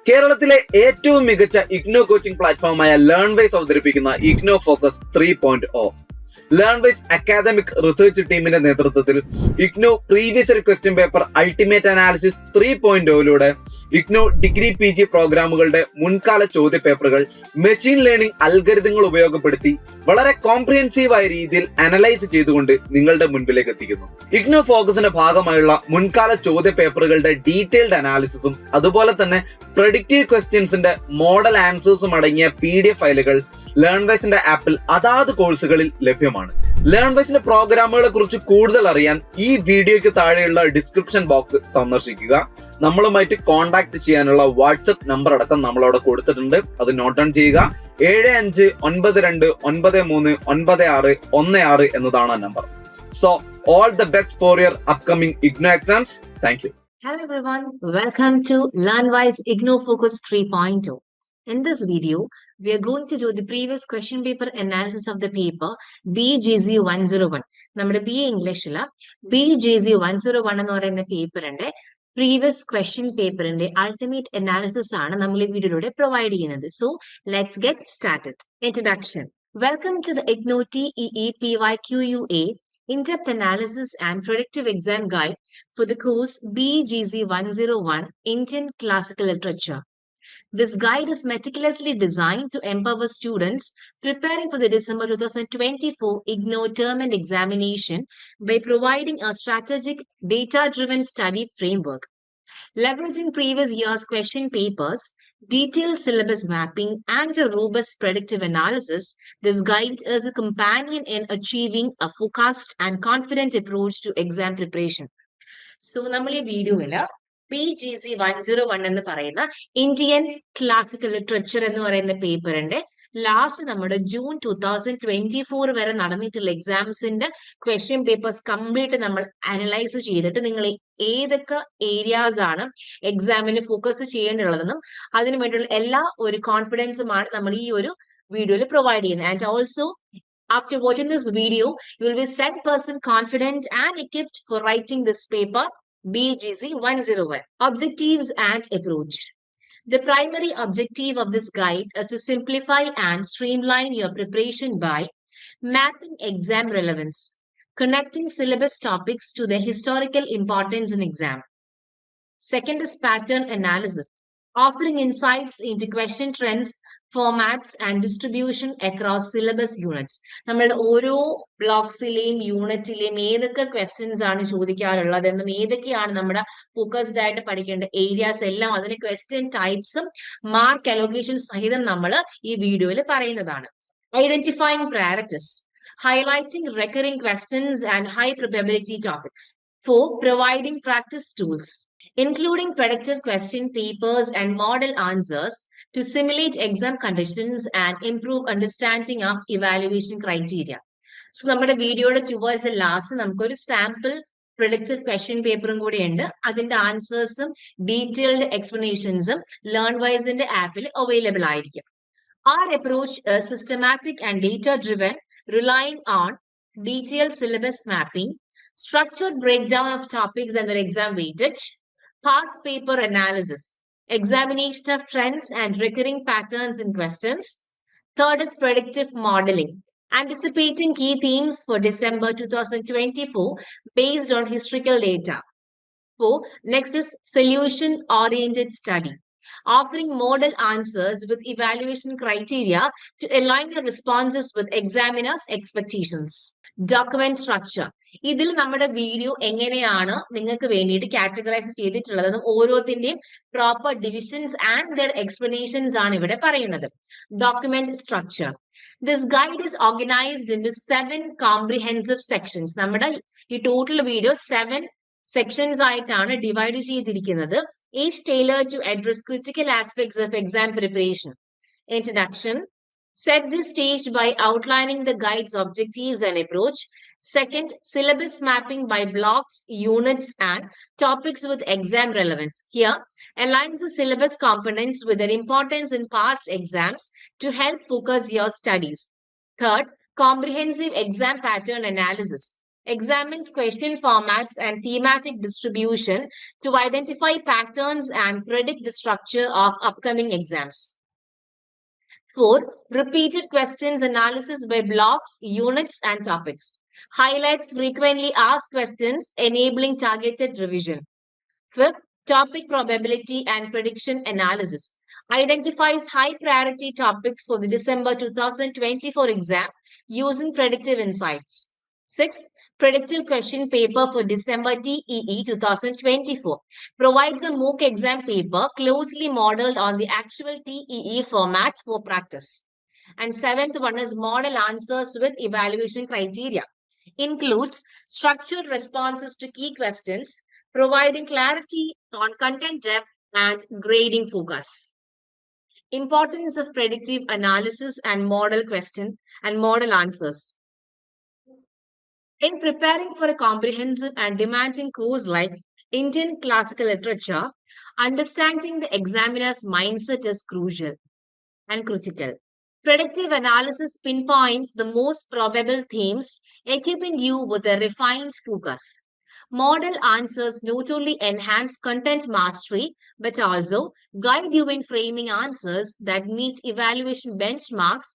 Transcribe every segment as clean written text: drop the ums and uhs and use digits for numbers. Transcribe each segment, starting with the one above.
കേരളത്തിലെ ഏറ്റവും മികച്ച ഇഗ്നോ കോച്ചിംഗ് പ്ലാറ്റ്ഫോമായ ലേൺവൈസ് അവതരിപ്പിക്കുന്ന IGNOU focus 3.0. Learnwise academic research ടീമിന്റെ നേതൃത്വത്തിൽ IGNOU previous question paper ultimate analysis 3.0 IGNOU degree PG പ്രോഗ്രാമുകളുടെ മുൻകാല ചോദ്യ പേപ്പറുകൾ മെഷീൻ ലേണിംഗ് അൽഗരിതങ്ങൾ ഉപയോഗപ്പെടുത്തി വളരെ കോംപ്രിഹെൻസീവായ രീതിയിൽ അനലൈസ് ചെയ്തുകൊണ്ട് നിങ്ങളുടെ മുൻപിലേക്ക് എത്തിക്കുന്നു. ഇഗ്നോ ഫോക്കസിന്റെ ഭാഗമായുള്ള മുൻകാല ചോദ്യ പേപ്പറുകളുടെ ഡീറ്റെയിൽഡ് അനാലിസിസും അതുപോലെ തന്നെ പ്രഡിക്റ്റീവ് ക്വസ്റ്റ്യൻസിന്റെ മോഡൽ ആൻസേഴ്സും അടങ്ങിയ PDF ഫയലുകൾ ലേൺവൈസിന്റെ ആപ്പിൽ അതാത് കോഴ്സുകളിൽ ലഭ്യമാണ്. ലേൺവൈസിന്റെ പ്രോഗ്രാമുകളെ കുറിച്ച് കൂടുതൽ അറിയാൻ ഈ വീഡിയോയ്ക്ക് താഴെയുള്ള ഡിസ്ക്രിപ്ഷൻ ബോക്സ് സന്ദർശിക്കുക. നമ്മളുമായിട്ട് കോൺടാക്ട് ചെയ്യാനുള്ള വാട്സ്ആപ്പ് നമ്പർ അടക്കം നമ്മൾ അവിടെ കൊടുത്തിട്ടുണ്ട്. അത് നോട്ട് ഡൗൺ ചെയ്യുക. 7592939616 എന്നതാണ് ആ number. So all the best for your upcoming IGNOU exams. Thank you. Hello everyone, welcome to LearnWise Igno Focus 3.0. In this video, we are going to do the previous question paper analysis of the paper BGZ 101. നമ്മുടെ BA ഇംഗ്ലീഷില് BGZ 101 എന്ന് പറയുന്ന പേപ്പറിന്റെ previous question പേപ്പറിന്റെ ultimate analysis ആണ് നമ്മൾ ഈ വീഡിയോയിലൂടെ പ്രൊവൈഡ് ചെയ്യുന്നത്. So let's get started. Introduction. Welcome to the IGNOU TEE PYQUA in-depth analysis and predictive exam guide for the course BGZ 101 Indian Classical Literature. This guide is meticulously designed to empower students preparing for the December 2024 IGNO term and examination by providing a strategic, data-driven study framework. Leveraging previous year's question papers, detailed syllabus mapping, and a robust predictive analysis, this guide is a companion in achieving a focused and confident approach to exam preparation. So, നമ്മൾ ഈ വീഡിയോയില് BGZ 101 എന്ന് പറയുന്ന Indian classical literature എന്ന് പറയുന്ന പേപ്പറിന്റെ last നമ്മുടെ June 2024 വരെ നടന്നിട്ടുള്ള എക്സാംസിന്റെ ക്വസ്റ്റ്യൻ പേപ്പേഴ്സ് കംപ്ലീറ്റ് നമ്മൾ അനലൈസ് ചെയ്തിട്ട് നിങ്ങൾ ഏതൊക്കെ ഏരിയാസ് ആണ് എക്സാമിന് ഫോക്കസ് ചെയ്യേണ്ടതെന്നും അതിനു വേണ്ടിയുള്ള എല്ലാ ഒരു കോൺഫിഡൻസുമാണ് നമ്മൾ ഈ ഒരു വീഡിയോയിൽ പ്രൊവൈഡ് ചെയ്യുന്നത്. And also after watching this video, you will be 100% confident and equipped for writing this paper BGZ 101. Objectives and approach. The primary objective of this guide is to simplify and streamline your preparation by mapping exam relevance, connecting syllabus topics to their historical importance in exam. Second is pattern analysis, offering insights into question trends, formats and distribution across syllabus units. നമ്മളുടെ ഓരോ ബ്ലോക്സിലെയും യൂണിറ്റിലെയും ഏതൊക്കെ questions ആണ് ചോദിക്കാറുള്ളതെന്നും ഏതൊക്കെയാണ് നമ്മുടെ focused ആയിട്ട് പഠിക്കേണ്ട areas എല്ലാം അതിന്റെ ക്വസ്റ്റ്യൻ ടൈപ്സും മാർക്ക് അലോക്കേഷൻ സഹിതം നമ്മൾ ഈ വീഡിയോയിൽ പറയുന്നതാണ്. Identifying priorities, highlighting recurring questions and high probability topics. 4. Providing practice tools, including predictive question papers and model answers to simulate exam conditions and improve understanding of evaluation criteria. So, നമ്മുടെ വീഡിയോയുടെ towards last നമുക്കൊരു sample predictive question പേപ്പറും കൂടി ഉണ്ട്. അതിന്റെ ആൻസേഴ്സും detailed എക്സ്പ്ലനേഷൻസും ലേൺവൈസിന്റെ ആപ്പിൽ available ആയിരിക്കും. Our approach is systematic and data-driven, relying on detailed syllabus mapping, structured breakdown of topics and their exam weightage, past paper analysis, examination of trends and recurring patterns in questions. Third is predictive modeling, anticipating key themes for December 2024 based on historical data. 4. Next is solution-oriented study, offering model answers with evaluation criteria to align your responses with examiners' expectations. Document structure. ഇതിൽ നമ്മുടെ video എങ്ങനെയാണ് നിങ്ങൾക്ക് വേണ്ടിയിട്ട് categorise ചെയ്തിട്ടുള്ളതെന്നും ഓരോത്തിന്റെയും proper divisions and their explanations ആണ് ഇവിടെ പറയുന്നത്. Document structure. This guide is organised in 7 comprehensive sections. നമ്മുടെ ഈ ടോട്ടൽ വീഡിയോ 7 സെക്ഷൻസ് ആയിട്ടാണ് ഡിവൈഡ് ചെയ്തിരിക്കുന്നത്. Each tailored to address critical aspects of exam preparation. Introduction. Sets the stage by outlining the guide's objectives and approach. Second, syllabus mapping by blocks, units, and topics with exam relevance. Here, aligns the syllabus components with their importance in past exams to help focus your studies. Third, comprehensive exam pattern analysis. examines question formats and thematic distribution to identify patterns and predict the structure of upcoming exams. 4. Repeated questions analysis by blocks, units, and topics. Highlights frequently asked questions, enabling targeted revision. 5th, topic probability and prediction analysis. Identifies high priority topics for the December 2024 exam using predictive insights. 6th, predictive question paper for December TEE 2024. Provides a mock exam paper closely modeled on the actual TEE format for practice. And 7th one is model answers with evaluation criteria. Includes structured responses to key questions, providing clarity on content depth and grading focus. Importance of predictive analysis and model question and model answers. In preparing for a comprehensive and demanding course like Indian classical literature, understanding the examiner's mindset is crucial and critical. Predictive analysis pinpoints the most probable themes, equipping you with a refined focus. Model answers not only enhance content mastery, but also guide you in framing answers that meet evaluation benchmarks,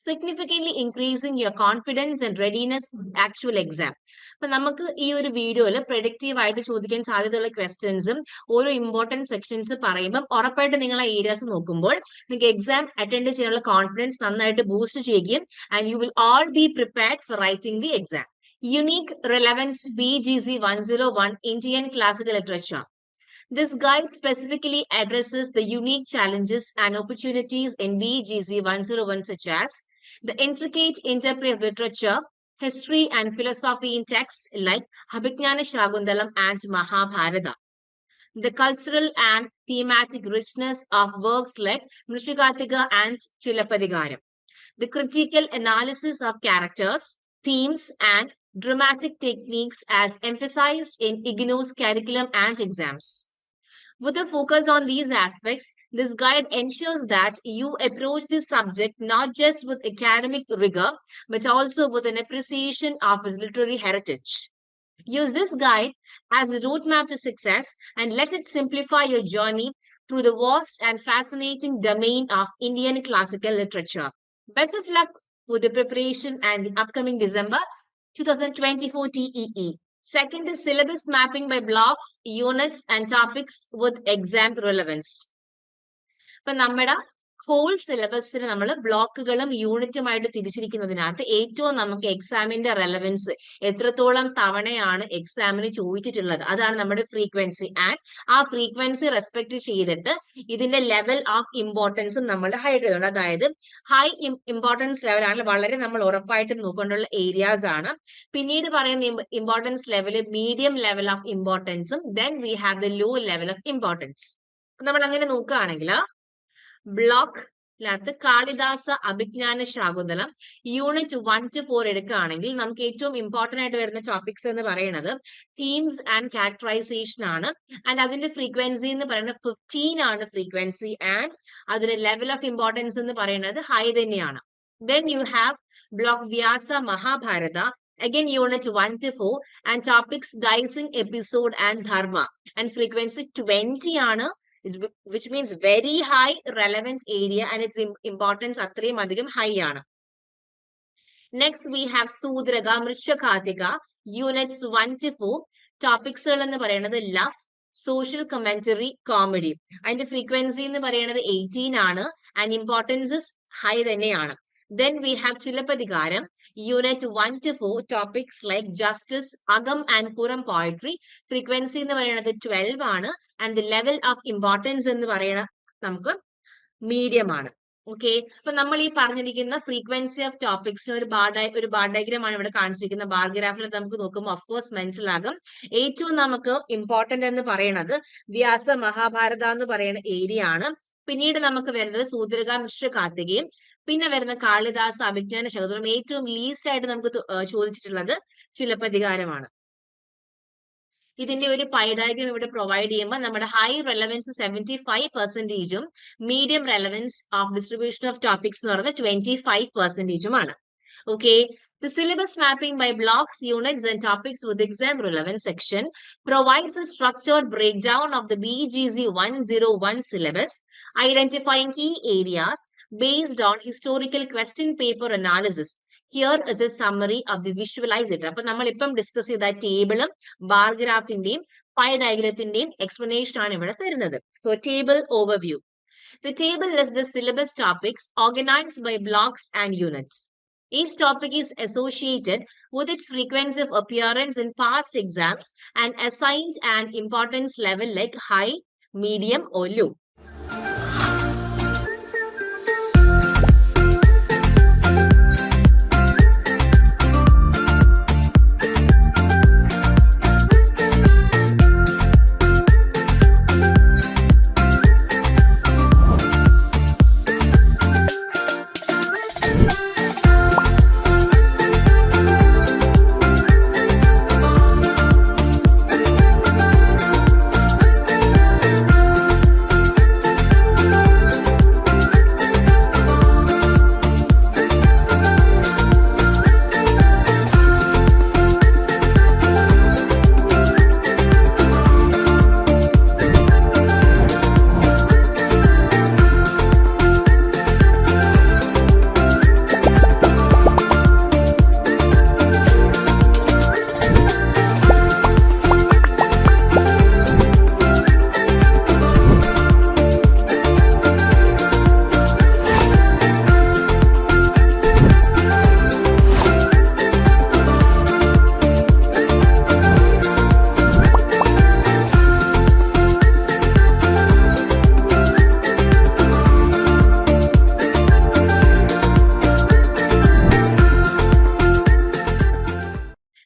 significantly increasing your confidence and readiness for the actual exam. അപ്പൊ നമുക്ക് ഈ ഒരു വീഡിയോയിൽ productive ആയിട്ട് ചോദിക്കാൻ സാധ്യതയുള്ള ക്വസ്റ്റ്യൻസും ഓരോ ഇമ്പോർട്ടൻറ്റ് സെക്ഷൻസ് പറയുമ്പോൾ ഉറപ്പായിട്ട് നിങ്ങൾ ആ ഏരിയാസ് നോക്കുമ്പോൾ നിങ്ങൾക്ക് എക്സാം അറ്റൻഡ് ചെയ്യാനുള്ള കോൺഫിഡൻസ് നന്നായിട്ട് ബൂസ്റ്റ് ചെയ്യുകയും and you will all be prepared for writing the exam. Unique Relevance BGC 101 Indian Classical Literature. This guide specifically addresses the unique challenges and opportunities in BGC 101 such as the intricate interplay of literature, history and philosophy in texts like Abhignana Shakuntalam and Mahabharata. The cultural and thematic richness of works like Mrishikartika and Chilappadigaram. The critical analysis of characters, themes and dramatic techniques as emphasized in IGNOU's curriculum and exams. With a focus on these aspects, this guide ensures that you approach this subject not just with academic rigor, but also with an appreciation of its literary heritage. Use this guide as a roadmap to success and let it simplify your journey through the vast and fascinating domain of Indian classical literature. Best of luck with the preparation and the upcoming December 2024 TEE. Second is syllabus mapping by blocks, units, and topics with exam relevance. ഇപ്പൊ നമ്മുടെ whole സിലബസിന് നമ്മൾ ബ്ലോക്കുകളും യൂണിറ്റുമായിട്ട് തിരിച്ചിരിക്കുന്നതിനകത്ത് ഏറ്റവും നമുക്ക് എക്സാമിന്റെ relevance എത്രത്തോളം തവണയാണ് എക്സാമിന് ചോദിച്ചിട്ടുള്ളത് അതാണ് നമ്മുടെ ഫ്രീക്വൻസി ആൻഡ് ആ ഫ്രീക്വൻസി റെസ്പെക്ട് ചെയ്തിട്ട് ഇതിന്റെ ലെവൽ ഓഫ് ഇമ്പോർട്ടൻസും നമ്മൾ ഹൈഡ് ചെയ്തിട്ടുണ്ട്. അതായത് ഹൈ ഇമ്പോർട്ടൻസ് ലെവലാണ് വളരെ നമ്മൾ ഉറപ്പായിട്ടും നോക്കേണ്ടുള്ള ഏരിയാസ് ആണ്. പിന്നീട് പറയുന്ന importance level medium level of ഇമ്പോർട്ടൻസും then we have the low level of importance. നമ്മൾ അങ്ങനെ നോക്കുകയാണെങ്കിൽ ബ്ലോക്കിനകത്ത് കാളിദാസ അഭിജ്ഞാന ശാകുന്തളം യൂണിറ്റ് 1 to 4 എടുക്കുകയാണെങ്കിൽ നമുക്ക് ഏറ്റവും ഇമ്പോർട്ടന്റ് ആയിട്ട് വരുന്ന ടോപ്പിക്സ് എന്ന് പറയുന്നത് തീംസ് ആൻഡ് ക്യാരക്ടറൈസേഷൻ ആണ്. ആൻഡ് അതിന്റെ ഫ്രീക്വൻസി എന്ന് പറയുന്നത് 15 ആണ് ഫ്രീക്വൻസി ആൻഡ് അതിന്റെ ലെവൽ ഓഫ് ഇമ്പോർട്ടൻസ് എന്ന് പറയുന്നത് ഹൈ തന്നെയാണ്. Then you have block Vyasa Mahabharata again unit 1 to 4 and topics dicing episode and dharma and frequency 20 ആണ്, which means very high relevant area and its importance അത്രയും അധികം high ആണ്. Next we have Sudraga Mrishakartika units 1 to 4 topics എന്ന് പറയുന്നത് love, social commentary, comedy. അതിന്റെ frequency എന്ന് പറയുന്നത് 18 ആണ് and importance is high തന്നെയാണ്. Then we have Chilappadigaram unit 1 to 4 topics like justice, agam and puram poetry. Frequency എന്ന് പറയുന്നത് 12 ആണ് and the level of importance എന്ന് പറയുന്നത് നമുക്ക് മീഡിയം ആണ്. ഓക്കെ, അപ്പൊ നമ്മൾ ഈ പറഞ്ഞിരിക്കുന്ന ഫ്രീക്വൻസി ഓഫ് ടോപ്പിക്സിന് ഒരു ബാർ ഡയഗ്രാം ആണ് ഇവിടെ കാണിച്ചിരിക്കുന്നത്. ബാർ ഗ്രാഫിൽ നമുക്ക് നോക്കുമ്പോൾ ഓഫ് കോഴ്സ് മനസ്സിലാകും ഏറ്റവും നമുക്ക് ഇമ്പോർട്ടന്റ് എന്ന് പറയുന്നത് വ്യാസ മഹാഭാരത എന്ന് പറയുന്ന ഏരിയ ആണ്. പിന്നീട് നമുക്ക് വരുന്നത് സൂദ്രക മിശ്ര കാർത്തികയും പിന്നെ വരുന്ന കാളിദാസ അഭിജ്ഞാന ശകുന്തളം. ഏറ്റവും ലീസ്റ്റ് ആയിട്ട് നമുക്ക് ചോദിച്ചിട്ടുള്ളത് ചിലപ്പതികാരമാണ്. ഇതിന്റെ ഒരു പൈ ഡയഗ്രം ഇവിടെ പ്രൊവൈഡ് ചെയ്യുമ്പോൾ നമ്മുടെ ഹൈ റെലവൻസ് 75%ഉം medium relevance of distribution of topics എന്ന് പറയുന്നത് 25%ഉമാണ്. Okay, The syllabus mapping by blocks, units, and topics with exam relevance section provides a structured breakdown of the BGC 101 syllabus, identifying key areas based on historical question paper analysis. Here is a summary of the visualizer. അപ്പൊ നമ്മൾ ഇപ്പം discuss ചെയ്ത ടേബിളും bar ഗ്രാഫിന്റെയും pi ഡയഗ്രത്തിന്റെയും explanation ആണ് ഇവിടെ തരുന്നത്. So table overview. The table lists the syllabus topics organized by blocks and units. Each topic is associated with its frequency of appearance in past exams and assigned an importance level like high, medium, or low.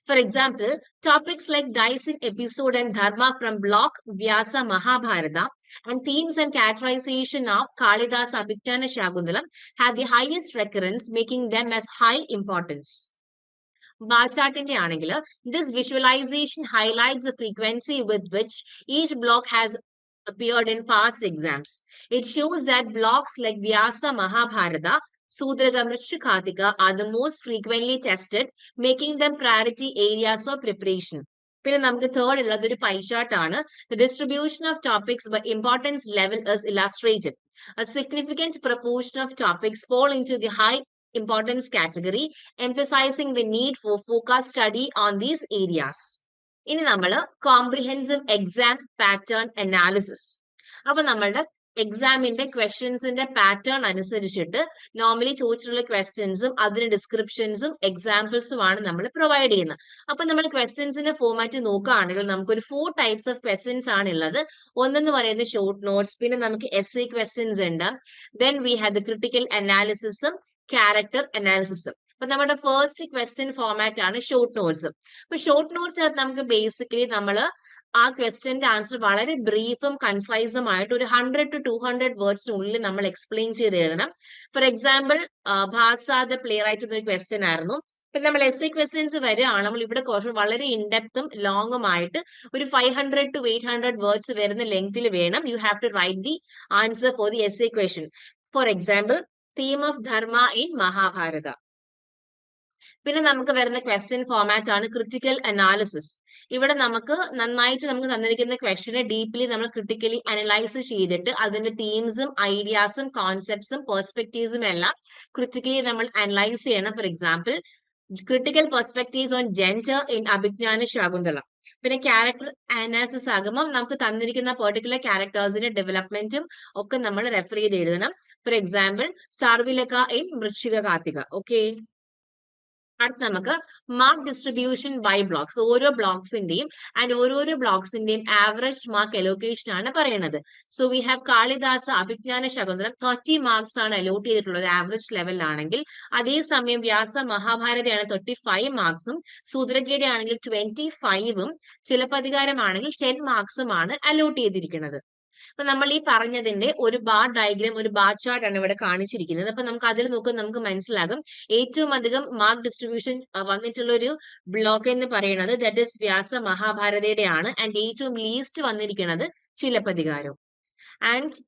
For example, topics like Dicing episode and Dharma from block Vyasa Mahabharata and themes and characterization of Kalidasa Abhijnana Shakuntalam have the highest recurrence, making them as high importance. Bar chartinte ആണെങ്കിൽ this visualization highlights the frequency with which each block has appeared in past exams. It shows that blocks like Vyasa Mahabharata, Sudraga Mrishikatika are the most frequently tested, making them priority areas for preparation. പിന്നെ നമുക്ക് third ഉള്ളത് ഒരു pie chart ആണ്. The distribution of topics by importance level is illustrated. A significant proportion of topics fall into the high importance category, emphasizing the need for focused study on these areas. ഇനി നമ്മൾ comprehensive exam pattern analysis. അപ്പൊ നമ്മളുടെ എക്സാമിന്റെ ക്വസ്റ്റ്യൻസിന്റെ pattern അനുസരിച്ചിട്ട് normally ചോദിച്ചിട്ടുള്ള ക്വസ്റ്റ്യൻസും അതിന്റെ ഡിസ്ക്രിപ്ഷൻസും എക്സാമ്പിൾസും ആണ് നമ്മൾ പ്രൊവൈഡ് ചെയ്യുന്നത്. അപ്പൊ നമ്മൾ ക്വസ്റ്റ്യൻസിന്റെ ഫോർമാറ്റ് നോക്കുകയാണെങ്കിൽ നമുക്കൊരു 4 ടൈപ്സ് ഓഫ് ക്വസ്റ്റ്യൻസ് ആണ് ഉള്ളത്. ഒന്നെന്ന് പറയുന്നത് ഷോർട്ട് നോട്ട്സ്, പിന്നെ നമുക്ക് എസ്സേ ക്വസ്റ്റ്യൻസ് ഉണ്ട്, then we have the critical അനാലിസിസും ക്യാരക്ടർ അനാലിസിസും. അപ്പൊ നമ്മുടെ ഫസ്റ്റ് ക്വസ്റ്റ്യൻ ഫോർമാറ്റ് ആണ് ഷോർട്ട് നോട്ട്സ്. അപ്പൊ ഷോർട്ട് നോട്ട്സ് നമുക്ക് ബേസിക്കലി നമ്മൾ ആ ക്വസ്റ്റ്യന്റെ ആൻസർ വളരെ ബ്രീഫും കൺസൈസും ആയിട്ട് ഒരു 100 to 200 വേർഡ്സിനുള്ളിൽ നമ്മൾ എക്സ്പ്ലെയിൻ ചെയ്ത് എഴുതണം. ഫോർ എക്സാമ്പിൾ ഭാഷ ദ പ്ലേ റൈറ്റ് എന്നൊരു ക്വസ്റ്റ്യൻ ആയിരുന്നു. ഇപ്പൊ നമ്മൾ എസ്സേ ക്വസ്റ്റ്യൻസ് വരികയാണ്, നമ്മൾ ഇവിടെ കുറച്ച് വളരെ ഇൻഡെപ്തും ലോങ്ങും ആയിട്ട് ഒരു 500 to 800 വേർഡ്സ് വരുന്ന ലെങ്തിൽ വേണം you have to write the answer for the essay question. For example theme of dharma in Mahabharata. പിന്നെ നമുക്ക് വരുന്ന ക്വസ്റ്റ്യൻ ഫോർമാറ്റ് ആണ് ക്രിട്ടിക്കൽ അനാലിസിസ്. ഇവിടെ നമുക്ക് നന്നായിട്ട് നമുക്ക് തന്നിരിക്കുന്ന ക്വസ്റ്റ്യനെ ഡീപ്ലി നമ്മൾ ക്രിട്ടിക്കലി അനലൈസ് ചെയ്തിട്ട് അതിന്റെ തീംസും ഐഡിയാസും കോൺസെപ്റ്റ്സും പെർസ്പെക്റ്റീവ്സും എല്ലാം ക്രിട്ടിക്കലി നമ്മൾ അനലൈസ് ചെയ്യണം. For example critical perspectives on gender in Abhijnana Shakuntalam. പിന്നെ ക്യാരക്ടർ അനാലിസിസ് ആകുമ്പോൾ നമുക്ക് തന്നിരിക്കുന്ന പെർട്ടിക്കുലർ ക്യാരക്ടേഴ്സിന്റെ ഡെവലപ്മെന്റും ഒക്കെ നമ്മൾ റെഫർ ചെയ്ത് എഴുതണം. For example സാർവിലക in Vrishchika Karthika. Okay, അടുത്ത നമുക്ക് മാർക്ക് ഡിസ്ട്രിബ്യൂഷൻ ബൈ ബ്ലോക്സ്. ഓരോ ബ്ലോക്സിന്റെയും ആൻഡ് ഓരോരോ ബ്ലോക്സിന്റെയും ആവറേജ് മാർക്ക് അലോക്കേഷൻ ആണ് പറയുന്നത്. So we have Kalidasa Abhijnana Shakuntalam 30 marks ആണ് അലോട്ട് ചെയ്തിട്ടുള്ളത് ആവറേജ് ലെവലിലാണെങ്കിൽ. അതേസമയം വ്യാസ മഹാഭാരതയാണ് 35 മാർക്സും, സൂത്രകേടി ആണെങ്കിൽ 25ഉം, ചിലപ്പതികാരമാണെങ്കിൽ 10 മാർക്സുമാണ് അലോട്ട് ചെയ്തിരിക്കുന്നത്. അപ്പൊ നമ്മൾ ഈ പറഞ്ഞതിന്റെ ഒരു ബാർ ഡയഗ്രാം, ഒരു ബാർ ചാർട്ട് ആണ് ഇവിടെ കാണിച്ചിരിക്കുന്നത്. അപ്പൊ നമുക്ക് അതിൽ നോക്കുമ്പോൾ നമുക്ക് മനസ്സിലാകും ഏറ്റവും അധികം മാർക്ക് ഡിസ്ട്രിബ്യൂഷൻ വന്നിട്ടുള്ള ഒരു ബ്ലോക്ക് എന്ന് പറയുന്നത് ദാറ്റ് ഇസ് വ്യാസ മഹാഭാരതയുടെ ആണ്. ആൻഡ് ഏറ്റവും ലീസ്റ്റ് വന്നിരിക്കുന്നത് ചിലപ്പതികാരം. ആൻഡ്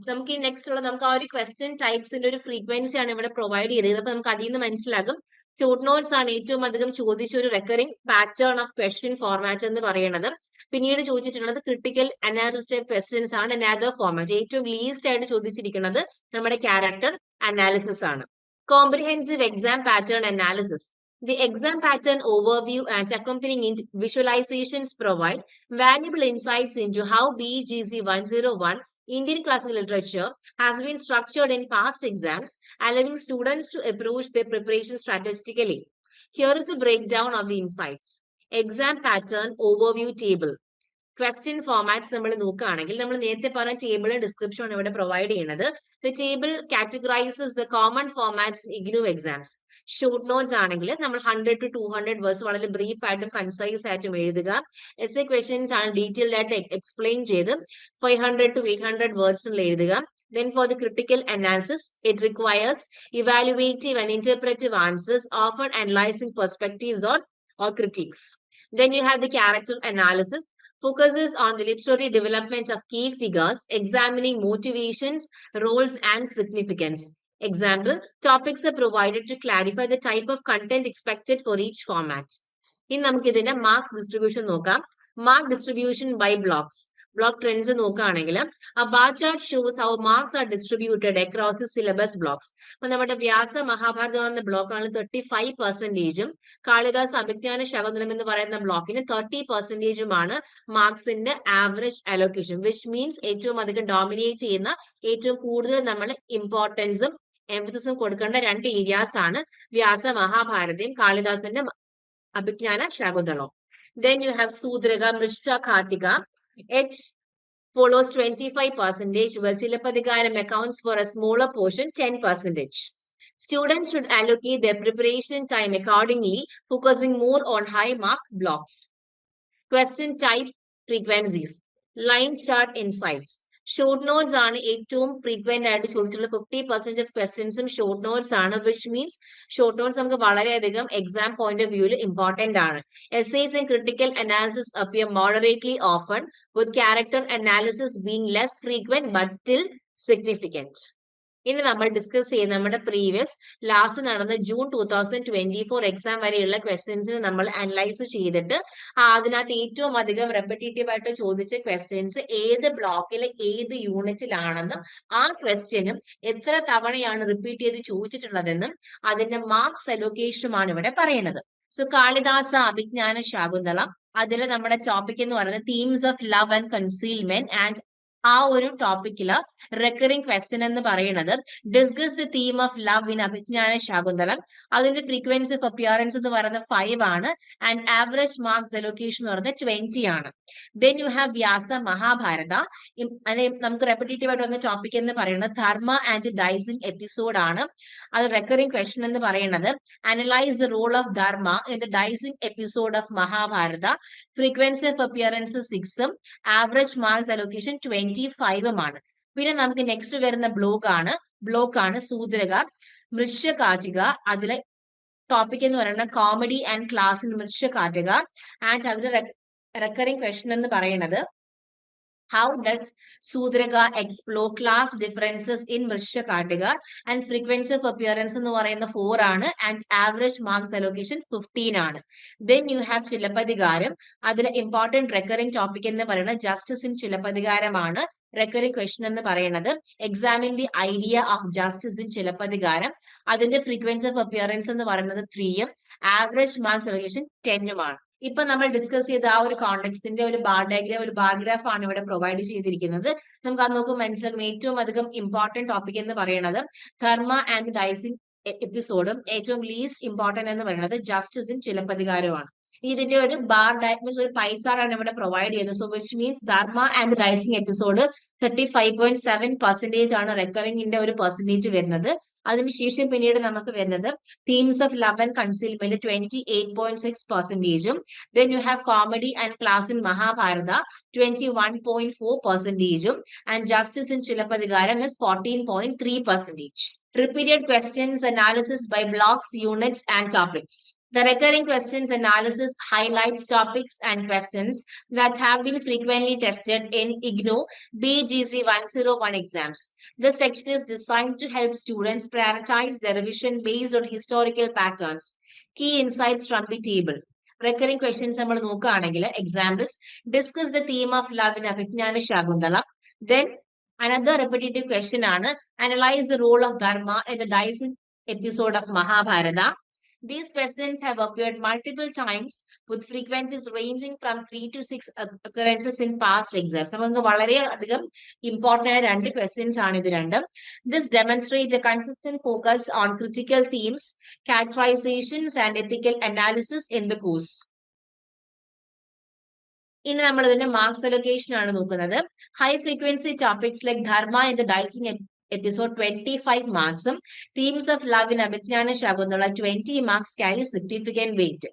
നമുക്ക് ഈ നെക്സ്റ്റ് ഉള്ള നമുക്ക് ആ ഒരു ക്വസ്റ്റ്യൻ ടൈപ്സിന്റെ ഒരു ഫ്രീക്വൻസി ആണ് ഇവിടെ പ്രൊവൈഡ് ചെയ്തത്. അപ്പൊ നമുക്ക് അതിൽ നിന്ന് മനസ്സിലാകും ഷോർട്ട് നോട്ട്സ് ആണ് ഏറ്റവും അധികം ചോദിച്ച ഒരു recurring pattern of question format എന്ന് പറയുന്നത്. പിന്നീട് ചോദിച്ചിട്ടുള്ളത് ക്രിട്ടിക്കൽ അനാലിസിസ് ടൈപ്പ് ക്വസ്റ്റ്യൻസ് ആണ് അനദർ ഫോർമാറ്റ്. ഏറ്റവും ലീസ്റ്റ് ആയിട്ട് ചോദിച്ചിരിക്കുന്നത് നമ്മുടെ ക്യാരക്ടർ അനാലിസിസ് ആണ്. Comprehensive exam pattern analysis. The exam pattern overview and accompanying visualizations provide valuable insights into how BGC 101 Indian Classical Literature has been structured in past exams, allowing students to approach their preparation strategically. Here is a breakdown of the insights. Exam pattern overview table. Question formats നമ്മൾ നോക്കുകയാണെങ്കിൽ നമ്മൾ നേരത്തെ പറഞ്ഞ table description ആണ് ഇവിടെ provide ചെയ്യുന്നത്. The table categorises the common formats IGNOU exams. Short notes ആണെങ്കിൽ നമ്മൾ 100 to 200 വേർഡ്സ് വളരെ ബ്രീഫ് ആയിട്ടും കൺസൈസ് ആയിട്ടും എഴുതുക. എസ് എ ക്വസ്റ്റ്യൻസ് ആണ് ഡീറ്റെയിൽഡ് ആയിട്ട് എക്സ്പ്ലെയിൻ ചെയ്ത് 500 to 800 വേർഡ്സിൽ എഴുതുക. Then for the critical analysis, it requires evaluative and interpretive answers, often analyzing perspectives or critiques. Then you have the character analysis, focuses on the literary development of key figures, examining motivations, roles, and significance. Example, topics are provided to clarify the type of content expected for each format. ഇനി നമുക്ക് ഇതിന്റെ marks distribution നോക്കാം. Mark distribution by blocks. Block trends നോക്കുകയാണെങ്കിൽ a bar chart shows how marks are distributed across the syllabus blocks. അപ്പൊ നമ്മുടെ വ്യാസ മഹാഭാരതം എന്ന ബ്ലോക്കാണ് 35%, കാളിദാസ് അഭിജ്ഞാന ശകുന്തളം എന്ന് പറയുന്ന ബ്ലോക്കിന് 30%ആണ് മാർക്സിന്റെ ആവറേജ് അലോക്കേഷൻ. വിച്ച് മീൻസ് ഏറ്റവും അധികം ഡോമിനേറ്റ് ചെയ്യുന്ന, ഏറ്റവും കൂടുതൽ നമ്മൾ ഇമ്പോർട്ടൻസും എംഫസിസും കൊടുക്കേണ്ട രണ്ട് ഏരിയാസ് ആണ് വ്യാസ മഹാഭാരതയും കാളിദാസിന്റെ Abhijnana ശകുന്തളവും. Then you have Sudraga, Mrishta, Kartika. H follows 25%, while Silapadikaram accounts for a smaller portion, 10%. Students should allocate their preparation time accordingly, focusing more on high mark blocks. Question type frequencies. Line chart insights. Short notes ആണ് ഏറ്റവും frequent ആയിട്ട് ചോദിച്ചിട്ടുള്ള 50% of ക്വസ്റ്റ്യൻസും short notes ആണ്. Which means short notes നമുക്ക് വളരെയധികം exam point of വ്യൂവിൽ important ആണ്. Essays and critical analysis appear moderately often, with character analysis being less frequent but still significant. ഇനി നമ്മൾ ഡിസ്കസ് ചെയ്യുന്ന നമ്മുടെ പ്രീവിയസ് ലാസ്റ്റ് നടന്ന ജൂൺ 2024 എക്സാം വരെയുള്ള ക്വസ്റ്റ്യൻസിന് നമ്മൾ അനലൈസ് ചെയ്തിട്ട് അതിനകത്ത് ഏറ്റവും അധികം റെപ്പറ്റേറ്റീവ് ആയിട്ട് ചോദിച്ച ക്വസ്റ്റ്യൻസ് ഏത് ബ്ലോക്കിലെ ഏത് യൂണിറ്റിലാണെന്നും ആ ക്വസ്റ്റ്യനും എത്ര തവണയാണ് റിപ്പീറ്റ് ചെയ്ത് ചോദിച്ചിട്ടുള്ളതെന്നും അതിന്റെ മാർക്സ് അലോക്കേഷനുമാണ് ഇവിടെ പറയുന്നത്. സോ കാളിദാസ അഭിജ്ഞാന ശാകുന്തളം, അതിൽ നമ്മുടെ ടോപ്പിക് എന്ന് പറയുന്നത് themes of love and concealment and ആ ഒരു ടോപ്പിക്കില് റെക്കറിംഗ് ക്വസ്റ്റ്യൻ എന്ന് പറയുന്നത് discuss the theme of love in Abhijnana Shakuntalam. അതിന്റെ ഫ്രീക്വൻസി ഓഫ് അപ്പിയറൻസ് എന്ന് പറയുന്നത് 5 ആണ് ആൻഡ് ആവറേജ് മാർക്സ് അലോക്കേഷൻ എന്ന് പറയുന്നത് 20 ആണ്. ദെൻ യു ഹാവ് വ്യാസ മഹാഭാരത. നമുക്ക് റെപ്പറ്റേറ്റീവ് ആയിട്ട് വന്ന ടോപ്പിക് എന്ന് പറയുന്നത് ധർമ്മ ആൻഡ് ഡൈസിംഗ് എപ്പിസോഡ് ആണ്. അത് റെക്കറിംഗ് ക്വസ്റ്റ്യൻ എന്ന് പറയുന്നത് analyse the role of dharma in the dicing episode of Mahabharata. Frequency of appearance 6ഉം ആവറേജ് മാർക്സ് അലോക്കേഷൻ 25ഉമാണ്. പിന്നെ നമുക്ക് നെക്സ്റ്റ് വരുന്ന ബ്ലോക്കാണ് സൂദ്രക, മൃഷകാട്ടിക. അതിലെ ടോപ്പിക് എന്ന് പറയുന്നത് comedy and class in Mrichchhakatika and അതിൽ റെക്കറിംഗ് ക്വസ്റ്റ്യൻ എന്ന് പറയുന്നത് how does Sudraga explore class differences in Mrishakatika, and frequency of appearance എന്ന് പറയുന്ന 4 ആണ് and average marks allocation 15 ആണ്. Then you have Silappatikaram. അതിലെ important recurring topic എന്ന് പറയുന്നത് justice in ചിലപ്പതികാരമാണ്. recurring question എന്ന് പറയുന്നത് examine the idea of justice in Silappatikaram. അതിന്റെ frequency of appearance എന്ന് പറയുന്നത് 3ഉം average marks allocation 10ഉമാണ്. ഇപ്പൊ നമ്മൾ ഡിസ്കസ് ചെയ്ത ആ ഒരു കോണ്ടെക്സ്റ്റിന്റെ ഒരു ബാർ ഡയഗ്രാം, ഒരു ബാർഗ്രാഫ് ആണ് ഇവിടെ പ്രൊവൈഡ് ചെയ്തിരിക്കുന്നത്. നമുക്ക് അത് നോക്കുമ്പോൾ മനസ്സിലാക്കും ഏറ്റവും അധികം ഇമ്പോർട്ടന്റ് ടോപ്പിക് എന്ന് പറയുന്നത് ധർമ്മ ആൻഡ് ഡൈസിംഗ് എപ്പിസോഡും ഏറ്റവും ലീസ്റ്റ് ഇമ്പോർട്ടന്റ് എന്ന് പറയുന്നത് ജസ്റ്റിസ് ഇൻ ചിലപ്പതികാരവുമാണ്. ഇതിന്റെ ഒരു ബാർ ഡയഗ്രാം, ഒരു പൈ ചാർട്ട് ആണ് ഇവിടെ പ്രൊവൈഡ് ചെയ്യുന്നത്. So which means dharma and dicing episode 35.7% ആണ് റെക്കറിംഗിന്റെ ഒരു പെർസെന്റേജ് വരുന്നത്. അതിനുശേഷം പിന്നീട് നമുക്ക് വരുന്നത് themes of love and concealment 28.6%. Then you have comedy and class in Mahabharata 21.4%, and justice in Chilapadikaram is 14.3%. Repeated questions analysis by blocks, units, and topics. The recurring questions analysis highlights topics and questions that have been frequently tested in IGNOU BGC 101 exams. This section is designed to help students prioritize their revision based on historical patterns. Key insights from the table. Recurring questions നമ്മൾ നോക്കുകയാണെങ്കിൽ examples discuss the theme of love in Abhignana Shakuntala. Then another repetitive question ആണ് analyze the role of dharma in the Dyson episode of Mahabharata. These questions have appeared multiple times with frequencies ranging from 3 to 6 occurrences in past exams. നമുക്ക് വളരെയധികം important ആയ രണ്ട് questions ആണ് ഇത് രണ്ടും. This demonstrates a consistent focus on critical themes, characterizations and ethical analysis in the course. ഇനി നമ്മൾ ഇതിന്റെ മാർക്സ് അലൊക്കേഷൻ ആണ് നോക്കുന്നത്. High frequency topics like dharma in the dicing episode 25 marks. Themes of love in Abhignana Shakuntala 20 marks carry significant weight.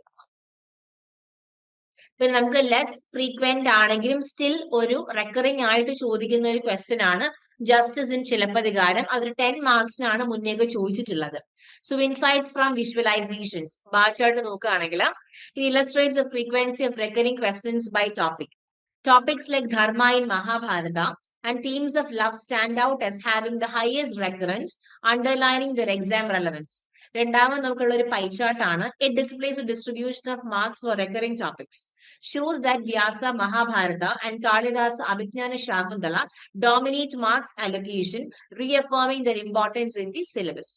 പിന്നെ നമുക്ക് less frequent ആണെങ്കിലും still ഒരു recurring ആയിട്ട് ചോദിക്കുന്ന ഒരു ക്വസ്റ്റ്യൻ ആണ് ജസ്റ്റിസ് ഇൻ ചിലപ്പതികാരം. അതൊരു 10 മാർക്സിനാണ് മുന്നേക്ക് ചോദിച്ചിട്ടുള്ളത്. So insights from visualisations bar chart നോക്കുകയാണെങ്കിൽ it illustrates the frequency of recurring questions by topic. Topics like Dharma in Mahabharata and themes of love stand out as having the highest recurrence, underlining their exam relevance. രണ്ടാമത് നമുക്കുള്ള ഒരു pie chart ആണ്. It displays a distribution of marks for recurring topics. Shows that Vyasa Mahabharata and Kalidasa Abhignana Shakuntala dominate marks allocation, reaffirming their importance in the syllabus.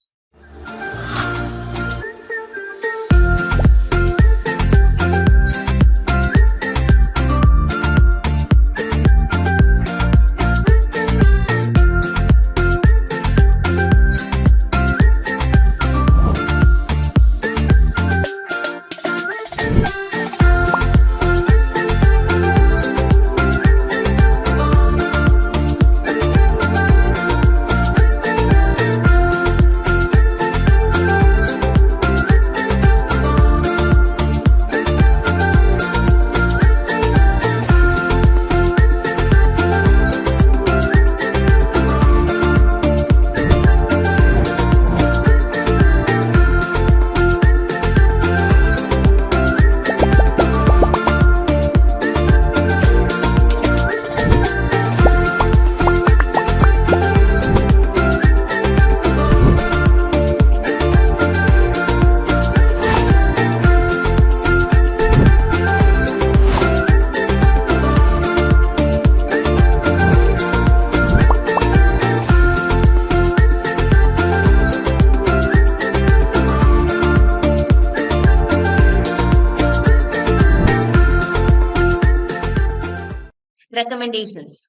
Recommendations.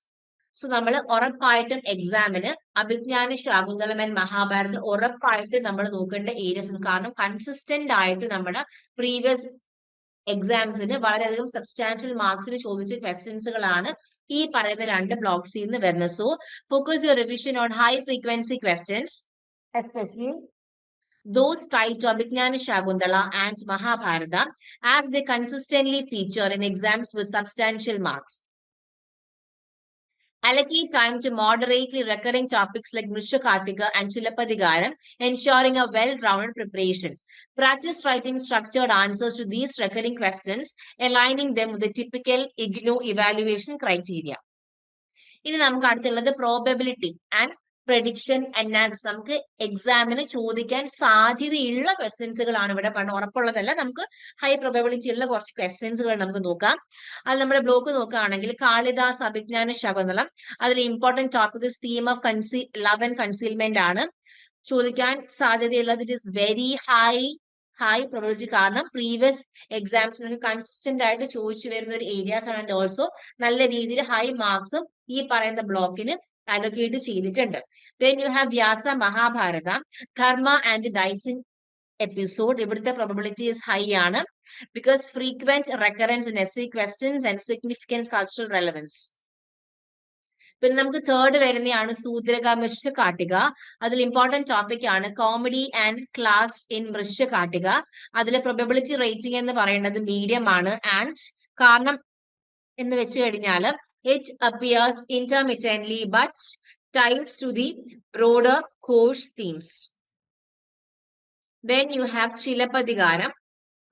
So നമ്മൾ ഉറപ്പായിട്ടും എക്സാമിന് Abhijnana Shakuntalam and Mahabharatam ഉറപ്പായിട്ട് നമ്മൾ നോക്കേണ്ട Arias. കാരണം consistent ആയിട്ട് നമ്മുടെ previous എക്സാംസിന് വളരെയധികം സബ്സ്റ്റാൻഷ്യൽ മാർക്സിന് ചോദിച്ച ക്വസ്റ്റ്യൻസുകളാണ് ഈ പറയുന്ന രണ്ട് ബ്ലോക്സിൽ നിന്ന് വരുന്നത്. So focus your revision on high frequency questions, especially those tied to Abhignana Shakuntala and Mahabharata, as they consistently feature in exams with substantial marks. Allocate time to moderately recurring topics like Mrishakartika and Chilappathigaram, ensuring a well-rounded preparation. Practice writing structured answers to these recurring questions, aligning them with the typical IGNOU evaluation criteria. ഇനി നമുക്ക് അടുത്തുള്ളത് probability and prediction analysis. നമുക്ക് എക്സാമിന് ചോദിക്കാൻ സാധ്യതയുള്ള ക്വസ്റ്റ്യൻസുകളാണ് ഇവിടെ പറഞ്ഞ ഉറപ്പുള്ളതല്ല. നമുക്ക് ഹൈ പ്രോബബിലിറ്റി ഉള്ള കുറച്ച് ക്വസ്റ്റ്യൻസുകൾ നമുക്ക് നോക്കാം. അത് നമ്മുടെ ബ്ലോക്ക് നോക്കുകയാണെങ്കിൽ കാളിദാസ് അഭിജ്ഞാന ശകുന്തളം, അതിൽ important topic theme of love and concealment ആണ് ചോദിക്കാൻ സാധ്യതയുള്ളത്. It is very high probability. കാരണം പ്രീവിയസ് എക്സാംസിന് കൺസിസ്റ്റന്റ് ആയിട്ട് ചോദിച്ചു വരുന്ന ഒരു ഏരിയാസ് ആണ്. ആൻഡ് ഓൾസോ നല്ല രീതിയിൽ ഹൈ മാർക്സും ഈ പറയുന്ന ബ്ലോക്കിന് അലോക്കേറ്റ് ചെയ്തിട്ടുണ്ട്. Then you have Vyasa Mahabharata, Dharma and the Dyson episode. ഇവിടുത്തെ probability is high ആണ് because frequent recurrence in essay questions and significant cultural relevance. പിന്നെ നമുക്ക് തേർഡ് വരുന്നതാണ് സൂദ്രക മൃഷകാട്ടിക. അതിൽ ഇമ്പോർട്ടന്റ് ടോപ്പിക് ആണ് കോമഡി ആൻഡ് ക്ലാസ് ഇൻ മൃഷകാട്ടിക. അതിലെ probability rating എന്ന് പറയുന്നത് മീഡിയം ആണ്. ആൻഡ് കാരണം എന്ന് വെച്ച് കഴിഞ്ഞാൽ it appears intermittently but ties to the broader course themes. Then you have Chilappathigaram.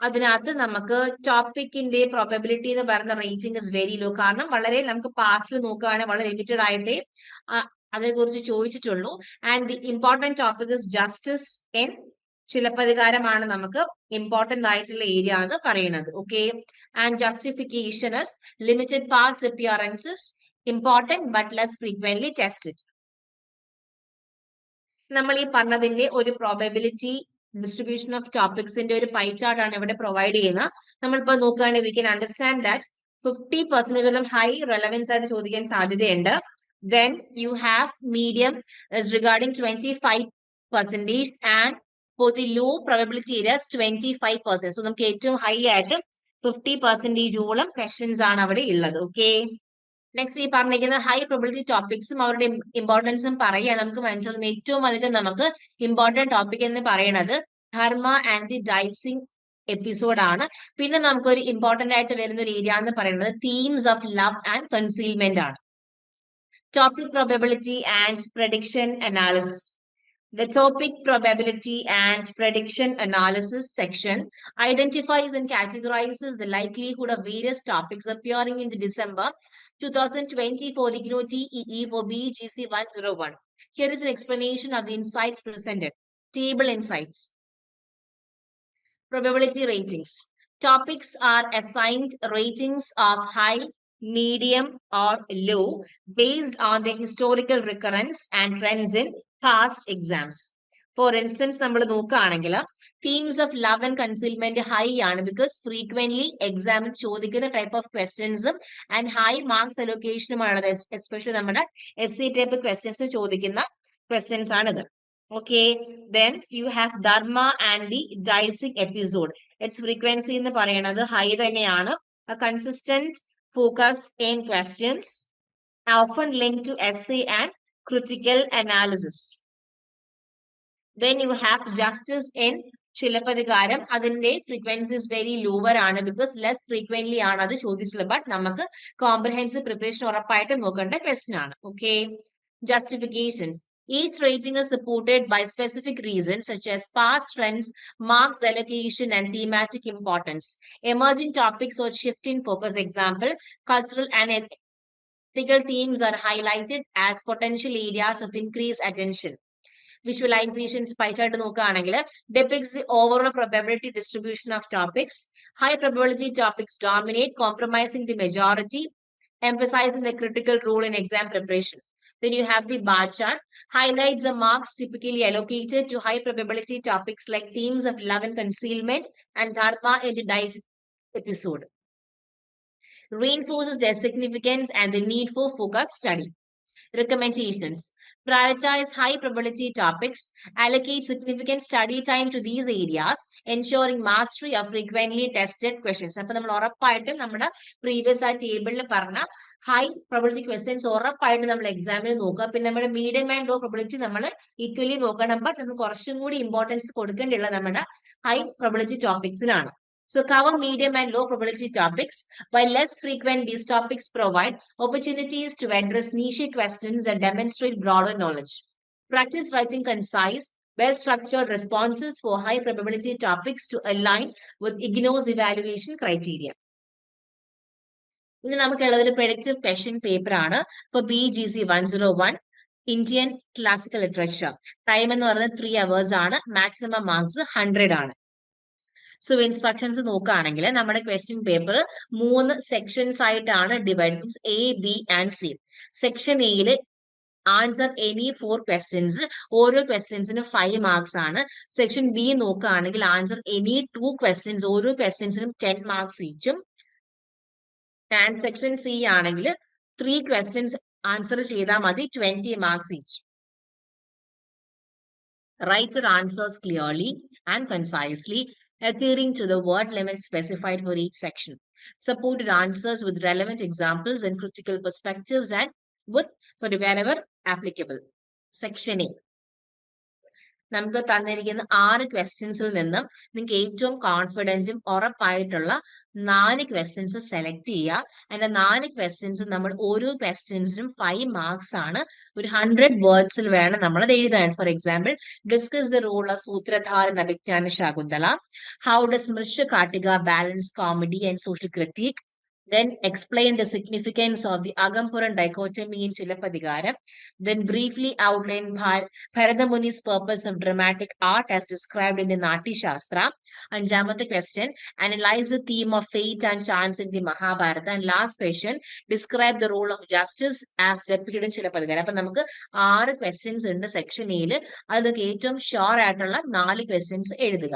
അതിനകത്ത് നമുക്ക് ടോപ്പിക്കിന്റെ പ്രോബബിലിറ്റി എന്ന് പറയുന്ന റേറ്റിംഗ് ഇസ് വെരി ലോ. കാരണം വളരെ നമുക്ക് പാസ്റ്റിൽ നോക്കുകയാണെങ്കിൽ വളരെ ലിമിറ്റഡ് ആയിട്ടേ അതിനെ കുറിച്ച് ചോദിച്ചിട്ടുള്ളൂ. And the important topic is justice in ചിലപ്പതികാരമാണ് നമുക്ക് ഇമ്പോർട്ടന്റ് ആയിട്ടുള്ള ഏരിയ എന്ന് പറയുന്നത്. Okay, and justification is limited past appearances important but less frequently tested. നമ്മൾ ഈ പറഞ്ഞതിന്റെ ഒരു പ്രോബബിലിറ്റി ഡിസ്ട്രിബ്യൂഷൻ ഓഫ് ടോപ്പിക്സിന്റെ ഒരു പൈ ചാർട്ട് ആണ് ഇവിടെ പ്രൊവൈഡ് ചെയ്യുന്നത്. നമ്മളിപ്പോ നോക്കുകയാണെങ്കിൽ we can understand that 50% high relevance ആയിട്ട് ചോദിക്കാൻ സാധ്യതയുണ്ട്. Then you have medium regarding 25% and for the low probability areas 25%. So നമുക്ക് ഏറ്റവും ഹൈ ആയിട്ട് 50%ഓളം ക്വസ്റ്റ്യൻസ് ആണ് അവിടെ ഉള്ളത്. ഓക്കെ, നെക്സ്റ്റ് ഈ പറഞ്ഞിരിക്കുന്ന ഹൈ പ്രോബിലിറ്റി ടോപ്പിക്സും അവരുടെ ഇമ്പോർട്ടൻസും പറയുകയാണ്. നമുക്ക് മനസ്സിലാവുന്ന ഏറ്റവും അധികം നമുക്ക് ഇമ്പോർട്ടന്റ് ടോപ്പിക് എന്ന് പറയുന്നത് ധർമ്മ ആൻഡ് ദി ഡൈസിങ് എപ്പിസോഡ് ആണ്. പിന്നെ നമുക്ക് ഒരു ഇമ്പോർട്ടന്റ് ആയിട്ട് വരുന്ന ഒരു ഏരിയ എന്ന് പറയുന്നത് themes of love and concealment ആണ്. Topic probability and prediction analysis. The topic probability and prediction analysis section identifies and categorizes the likelihood of various topics appearing in the December 2024 IGNOU TEE for BGC 101. Here is an explanation of the insights presented. Table insights. Probability ratings. Topics are assigned ratings of high, medium, or low based on the historical recurrence and trends in past exams. For instance, നമ്മൾ നോക്കുകയാണെങ്കിൽ themes of love and concealment high ആണ്, because frequently എക്സാമിൽ ചോദിക്കുന്ന type of ക്വസ്റ്റ്യൻസും and high marks അലൊക്കേഷനുമാണ്. Especially നമ്മുടെ SC type questions ചോദിക്കുന്ന questions ആണിത്. Okay, then you have Dharma and the Dicing episode. Its frequency എന്ന് പറയുന്നത് high തന്നെയാണ്. A consistent focus in questions, often linked to essay and critical analysis. Then you have Justice in Silappatikaram. അതിന്റെ frequency is very lower ആണ്, because less frequently ആണ് അത് ചോദിച്ചിട്ടുള്ളത്. But നമുക്ക് comprehensive preparation ഉറപ്പായിട്ട് നോക്കേണ്ട ക്വസ്റ്റ്യൻ ആണ്. Okay, justifications. Each rating is supported by specific reasons such as past trends, marks allocation, and thematic importance. Emerging topics or shift in focus. Example, cultural and ethical themes are highlighted as potential areas of increased attention. Visualizations pie chart നോക്കുകയാണെങ്കിൽ depicts the overall probability distribution of topics. High probability topics dominate, compromising the majority, emphasizing the critical role in exam preparation. Then you have the bar chart, highlights the marks typically allocated to high probability topics like themes of love and concealment and dharma in the dice episode. Reinforces their significance and the need for focused study. Recommendations. Prioritize high probability topics, allocate significant study time to these areas, ensuring mastery of frequently tested questions. അപ്പോൾ നമ്മൾ ഉറപ്പായിട്ടും നമ്മുടെ previous ആ ടേബിളിൽ പറഞ്ഞ high probability questions ഉറപ്പായിട്ട് നമ്മൾ എക്സാമിന് നോക്കുക. പിന്നെ നമ്മുടെ മീഡിയം ആൻഡ് ലോ പ്രോബിലിറ്റി നമ്മൾ ഈക്വലി നോക്കണം. ബട്ട് നമ്മൾ കുറച്ചും കൂടി ഇമ്പോർട്ടൻസ് കൊടുക്കേണ്ടിയുള്ള നമ്മുടെ ഹൈ പ്രോബിലിറ്റി ടോപ്പിക്സിലാണ്. So cover medium and low probability topics. While less frequent, these topics provide opportunities to address niche questions and demonstrate broader knowledge. Practice writing concise, well-structured responses for high probability topics to align with IGNOU's evaluation criteria. ഇനി നമുക്കുള്ള ഒരു predictive question paper ആണ് for BGC 101 Indian Classical Literature. Time എന്ന് പറയുന്നത് 3 hours ആണ്. Maximum marks 100 ആണ്. So instructions നോക്കുകയാണെങ്കിൽ നമ്മുടെ ക്വസ്റ്റ്യൻ പേപ്പർ 3 സെക്ഷൻസ് ആയിട്ടാണ് divide, means A, B and C. Section എയിൽ ആൻസർ എനി 4 ക്വസ്റ്റ്യൻസ്, ഓരോ ക്വസ്റ്റ്യൻസിന് 5 മാർക്സ് ആണ്. സെക്ഷൻ ബി നോക്കുകയാണെങ്കിൽ ആൻസർ എനി 2 ക്വസ്റ്റ്യൻസ്, ഓരോ ക്വസ്റ്റ്യൻസിനും 10 മാർക്സ് ഈച്ചും. ആൻഡ് സെക്ഷൻ സി ആണെങ്കിൽ 3 ക്വസ്റ്റ്യൻസ് ആൻസർ ചെയ്താൽ മതി, 20 marks each. Write your answers clearly and concisely, adhering to the word limit specified for each section. Supported answers with relevant examples and critical perspectives and with for wherever applicable. Section A. നമുക്ക് തന്നിരിക്കുന്ന 6 ക്വസ്റ്റ്യൻസിൽ നിന്നും നിങ്ങൾക്ക് ഏറ്റവും കോൺഫിഡന്റും ഉറപ്പായിട്ടുള്ള 4 questions select ചെയ്യുക. അതിന്റെ 4 questions നമ്മൾ ഓരോ ക്വസ്റ്റ്യൻസിനും 5 marks ആണ്. ഒരു 100 വേർഡ്സിൽ വേണം നമ്മൾ അത് എഴുതാൻ. For example, discuss the role of sutradhara Abhijnana Shakuntala, how does Mrichchhakatika balance comedy and social critic, then explain the significance of the Agampuran dichotomy in Chilapadikaram, then briefly outline Bharata Muni's purpose of dramatic art as described in the Nati Shastra. Anjamatha question, analyze the theme of fate and chance in the Mahabharata. And last question, describe the role of justice as depicted in Chilapadikaram. അപ്പോൾ നമുക്ക് 6 questions ഉണ്ട് section എയിൽ. അതൊക്കെ ഏറ്റവും sure ആയിട്ടുള്ള 4 questions എഴുതുക.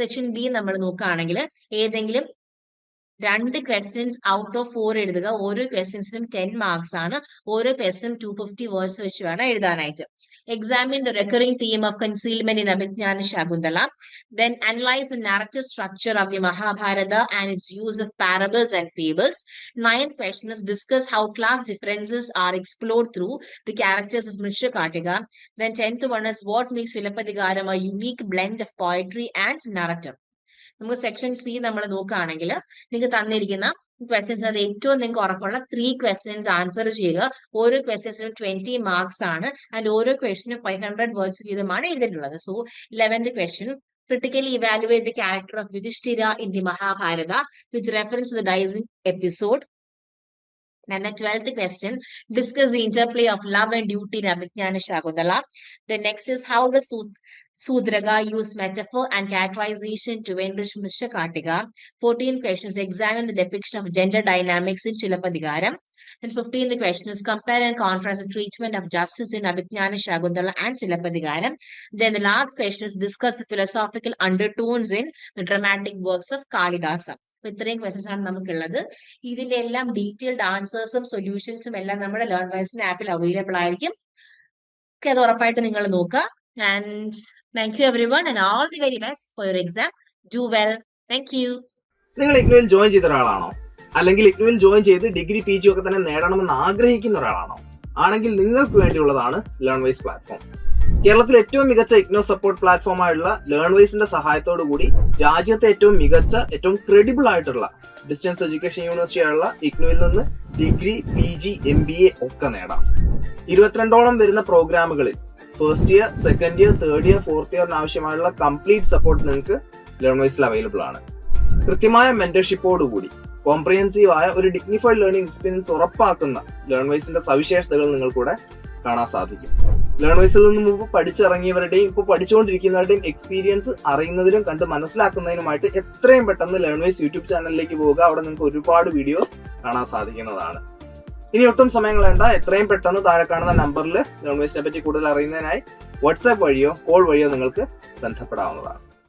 Section B നമ്മൾ നോക്കുകയാണെങ്കിൽ ഏതെങ്കിലും 2 ക്വസ്റ്റ്യൻസ് ഔട്ട് ഓഫ് 4 എഴുതുക. ഓരോ ക്വസ്റ്റ്യൻസിനും 10 മാർക്സ് ആണ്. ഓരോ ക്വസ്റ്റ്യനും 250 വേർഡ്സ് വെച്ച് വേണം എഴുതാനായിട്ട്. Examine the recurring theme of concealment in Abhijnana Shakuntala. Then analyze the narrative structure of the Mahabharata and its use of parables and fables. 9th question is discuss how class differences are explored through the characters of Mrisha Kartika. Then 10th one is what makes Silappatikaram a unique blend of poetry and narrative. നമുക്ക് section C നമ്മൾ നോക്കുകയാണെങ്കിൽ നിങ്ങൾക്ക് തന്നിരിക്കുന്ന questions അത് ഏറ്റവും നിങ്ങൾക്ക് ഉറപ്പുള്ള 3 questions answer ചെയ്യുക. ഓരോ ക്വസ്റ്റ്യൻസിനും 20 മാർക്സ് ആണ്. ആൻഡ് ഓരോ ക്വസ്റ്റ്യനും 500 വേർഡ്സ് വീതമാണ് എഴുതിയിട്ടുള്ളത്. So 11th question, critically evaluate the character of Yudhishthira in the Mahabharata with reference to the Dicing episode. And the 12th question, discuss the interplay of love and duty in Abhijnana Shakuntala. The next is how does Sudraga use metaphor and characterization to enrich Mrisha Kartika. 14th question is examine the depiction of gender dynamics in Chilappatikaram. And 15th question is compare and contrast the treatment of justice in Abhijnana Shakuntala and Chilappatikaram. Then the last question is discuss the philosophical undertones in the dramatic works of Kalidasa. So ഇത്രയും questions ആണ് നമുക്കുള്ളത്. ഇതിന്റെ എല്ലാം detailed ആൻസേഴ്സും സൊല്യൂഷൻസും എല്ലാം നമ്മുടെ ലേൺവൈസിന്റെ ആപ്പിൽ available ആയിരിക്കും. Okay, അത് ഉറപ്പായിട്ട് നിങ്ങൾ നോക്കുക. And thank you every one and all the very best for your exam. Do well. Thank you. നിങ്ങൾ ഇഗ്നുവിൽ ജോയിൻ ചെയ്ത ഒരാളാണോ? അല്ലെങ്കിൽ ഇഗ്നുവിൽ ജോയിൻ ചെയ്ത് ഡിഗ്രി PG ഒക്കെ തന്നെ നേടണമെന്ന് ആഗ്രഹിക്കുന്ന ഒരാളാണോ? ആണെങ്കിൽ നിങ്ങൾക്ക് വേണ്ടിയുള്ളതാണ് ലേൺവൈസ് പ്ലാറ്റ്ഫോം. കേരളത്തിലെ ഏറ്റവും മികച്ച ഇഗ്നോ സപ്പോർട്ട് പ്ലാറ്റ്ഫോമായുള്ള ലേൺവൈസിന്റെ സഹായത്തോടു കൂടി രാജ്യത്തെ ഏറ്റവും മികച്ച, ഏറ്റവും ക്രെഡിബിൾ ആയിട്ടുള്ള ഡിസ്റ്റൻസ് എഡ്യൂക്കേഷൻ യൂണിവേഴ്സിറ്റി ആയുള്ള ഇഗ്നുവിൽ നിന്ന് ഡിഗ്രി, PG, MBA ഒക്കെ നേടാം. 22ഓളം വരുന്ന പ്രോഗ്രാമുകളിൽ first year, second year, third year, fourth ഇയറിന് ആവശ്യമായുള്ള കംപ്ലീറ്റ് സപ്പോർട്ട് നിങ്ങൾക്ക് ലേൺവൈസിൽ അവൈലബിൾ ആണ്. കൃത്യമായ മെന്റർഷിപ്പോടുകൂടി കോംപ്രിഹെൻസീവ് ആയ ഒരു ഡിഗ്നിഫൈഡ് ലേണിംഗ് എക്സ്പീരിയൻസ് ഉറപ്പാക്കുന്ന ലേൺവൈസിന്റെ സവിശേഷതകൾ നിങ്ങൾക്കൂടെ കാണാൻ സാധിക്കും. ലേൺവൈസിൽ നിന്ന് മുമ്പ് പഠിച്ചിറങ്ങിയവരുടെയും ഇപ്പോൾ പഠിച്ചുകൊണ്ടിരിക്കുന്നവരുടെയും എക്സ്പീരിയൻസ് അറിയുന്നതിനും കണ്ട് മനസ്സിലാക്കുന്നതിനുമായിട്ട് എത്രയും പെട്ടെന്ന് ലേൺവൈസ് യൂട്യൂബ് ചാനലിലേക്ക് പോവുക. അവിടെ നിങ്ങൾക്ക് ഒരുപാട് വീഡിയോസ് കാണാൻ സാധിക്കുന്നതാണ്. ഇനി ഒട്ടും സമയം കളയണ്ട, എത്രയും പെട്ടെന്ന് താഴെ കാണുന്ന നമ്പറിൽ ലേൺവൈസിനെ പറ്റി കൂടുതൽ അറിയുന്നതിനായി വാട്സാപ്പ് വഴിയോ കോൾ വഴിയോ നിങ്ങൾക്ക് ബന്ധപ്പെടാവുന്നതാണ്.